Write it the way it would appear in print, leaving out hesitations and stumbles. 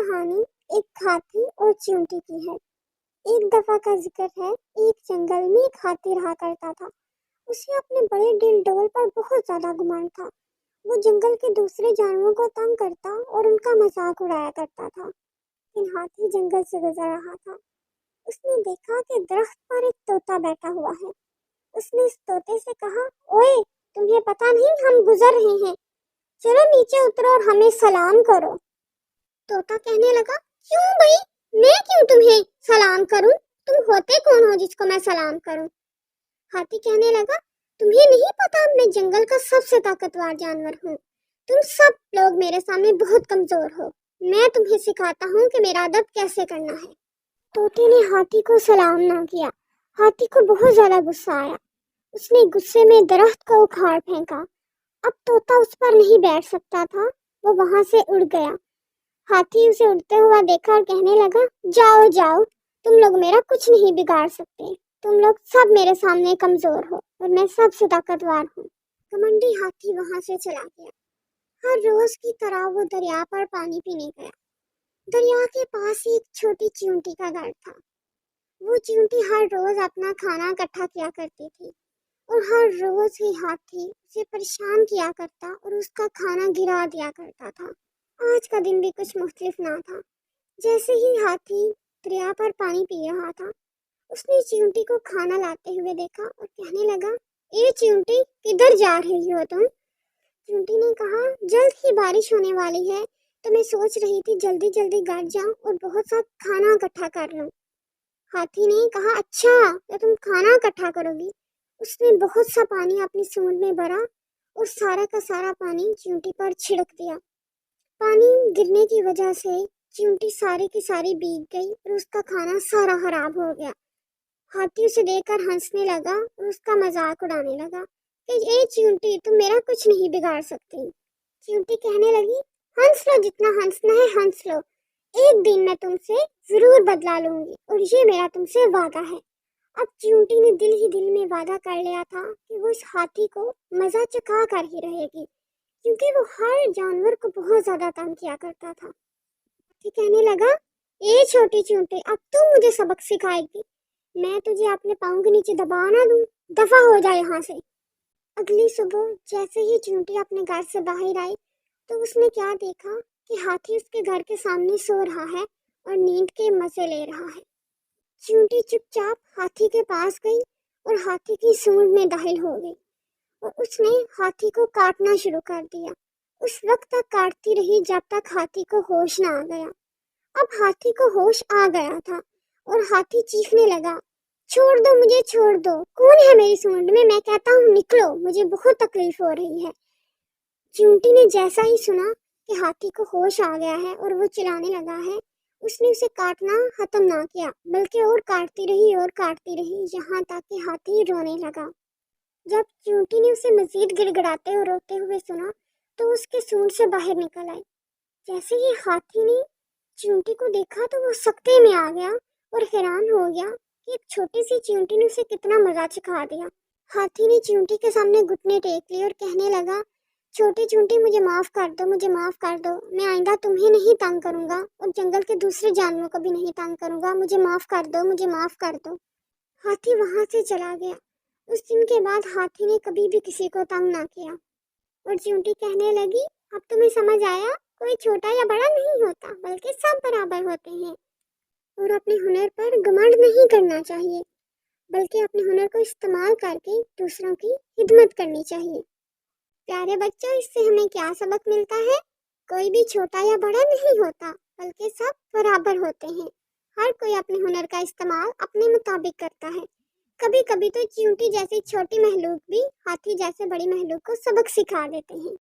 कहानी एक हाथी और चींटी की है। एक दफा का जिक्र है, एक जंगल में एक हाथी रहा करता था। उसे अपने बड़े दिल डोल पर बहुत ज्यादा गुमान था। वो जंगल के दूसरे जानवरों को तंग करता और उनका मजाक उड़ाया करता था। लेकिन हाथी जंगल से गुजर रहा था। उसने देखा कि दरख्त पर एक तोता बैठा हुआ है। उसने इस तोते से कहा, ओए, तुम्हें पता नहीं हम गुजर रहे हैं, चलो नीचे उतरो और हमें सलाम करो। तोता कहने लगा, क्यों भाई, मैं क्यों तुम्हें सलाम करूं? तुम होते कौन हो जिसको मैं सलाम करूं? हाथी कहने लगा, तुम्हें नहीं पता मैं जंगल का सबसे ताकतवर जानवर हूँ। तुम सब लोग मेरे सामने बहुत कमजोर हो। मैं तुम्हें सिखाता हूँ कि मेरा अदब कैसे करना है। तोते ने हाथी को सलाम ना किया। हाथी को बहुत ज्यादा गुस्सा आया। उसने गुस्से में दरख्त को उखाड़ फेंका। अब तोता उस पर नहीं बैठ सकता था। वो वहां से उड़ गया। हाथी उसे उड़ते हुआ देखा और कहने लगा, जाओ जाओ, तुम लोग मेरा कुछ नहीं बिगाड़ सकते। तुम लोग सब मेरे सामने कमजोर हो और मैं सबसे ताकतवर हूँ। घमंडी हाथी वहां से चला गया। हर रोज की तरह वो दरिया पर पानी पीने गया। दरिया के पास एक छोटी चींटी का घर था। वो चींटी हर रोज अपना खाना इकट्ठा किया करती थी और हर रोज ही हाथी उसे परेशान किया करता और उसका खाना गिरा दिया करता था। आज का दिन भी कुछ मुख्तलिफ ना था। जैसे ही हाथी दरिया पर पानी पी रहा था, उसने चींटी को खाना लाते हुए देखा और कहने लगा, ए चींटी, किधर जा रही हो तुम? चींटी ने कहा, जल्द ही बारिश होने वाली है, तो मैं सोच रही थी जल्दी जल्दी घर जाऊं और बहुत सा खाना इकट्ठा कर लूं। हाथी ने कहा, अच्छा, तो तुम खाना इकट्ठा करोगी? उसने बहुत सा पानी अपनी सूंड में भरा और सारा का सारा पानी चींटी पर छिड़क दिया। पानी गिरने की वजह से चींटी सारी की सारी भीग गई और उसका खाना सारा खराब हो गया। हाथी उसे देखकर हंसने लगा और उसका मजाक उड़ाने लगा कि ए चींटी, तुम मेरा कुछ नहीं बिगाड़ सकती। चींटी कहने लगी, हंस लो, जितना हंसना है हंस लो। एक दिन मैं तुमसे जरूर बदला लूंगी और ये मेरा तुमसे वादा है। अब चींटी ने दिल ही दिल में वादा कर लिया था कि वो इस हाथी को मजा चखा कर ही रहेगी, क्योंकि वो हर जानवर को बहुत ज्यादा तंग किया करता था। हाथी कहने लगा, ए छोटी चींटी, अब तू मुझे सबक सिखाएगी। मैं तुझे अपने पाँव के नीचे दबा ना दूं, दफा हो जाए यहाँ से। अगली सुबह जैसे ही चींटी अपने घर से बाहर आई, तो उसने क्या देखा कि हाथी उसके घर के सामने सो रहा है और नींद के मजे ले रहा है। चींटी चुपचाप हाथी के पास गई और हाथी की सूंड में दाखिल हो गई और उसने हाथी को काटना शुरू कर दिया। उस वक्त तक काटती रही जब तक हाथी को होश ना आ गया। अब हाथी को होश आ गया था और हाथी चीखने लगा, छोड़ दो मुझे, छोड़ दो, कौन है मेरी सूंड में? मैं कहता हूँ निकलो, मुझे बहुत तकलीफ हो रही है। चींटी ने जैसा ही सुना कि हाथी को होश आ गया है और वो चिल्लाने लगा है, उसने उसे काटना खत्म ना किया, बल्कि और काटती रही यहाँ तक कि हाथी रोने लगा। जब चींटी ने उसे मजीद गिड़गिड़ाते और रोते हुए सुना, तो उसके सूंड से बाहर निकल आई। जैसे ही हाथी ने चींटी को देखा तो वो सख्ते में आ गया और हैरान हो गया कि एक छोटी सी चींटी ने उसे कितना मजा चखा दिया। हाथी ने चींटी के सामने घुटने टेक लिए और कहने लगा, छोटी चींटी, मुझे माफ कर दो, मुझे माफ कर दो। मैं आइंदा तुम्हें नहीं तंग करूंगा और जंगल के दूसरे जानवरों को भी नहीं तंग करूंगा। मुझे माफ कर दो, मुझे माफ कर दो। हाथी वहां से चला गया। उस दिन के बाद हाथी ने कभी भी किसी को तंग ना किया। और चींटी कहने लगी, अब तुम्हें समझ आया, कोई छोटा या बड़ा नहीं होता, बल्कि सब बराबर होते हैं। और अपने हुनर पर घमंड नहीं करना चाहिए, बल्कि अपने हुनर को इस्तेमाल करके दूसरों की खिदमत करनी चाहिए। प्यारे बच्चों, इससे हमें क्या सबक मिलता है? कोई भी छोटा या बड़ा नहीं होता, बल्कि सब बराबर होते हैं। हर कोई अपने हुनर का इस्तेमाल अपने मुताबिक करता है। कभी कभी तो चींटी जैसी छोटी महलूक भी हाथी जैसे बड़ी महलूक को सबक सिखा देते हैं।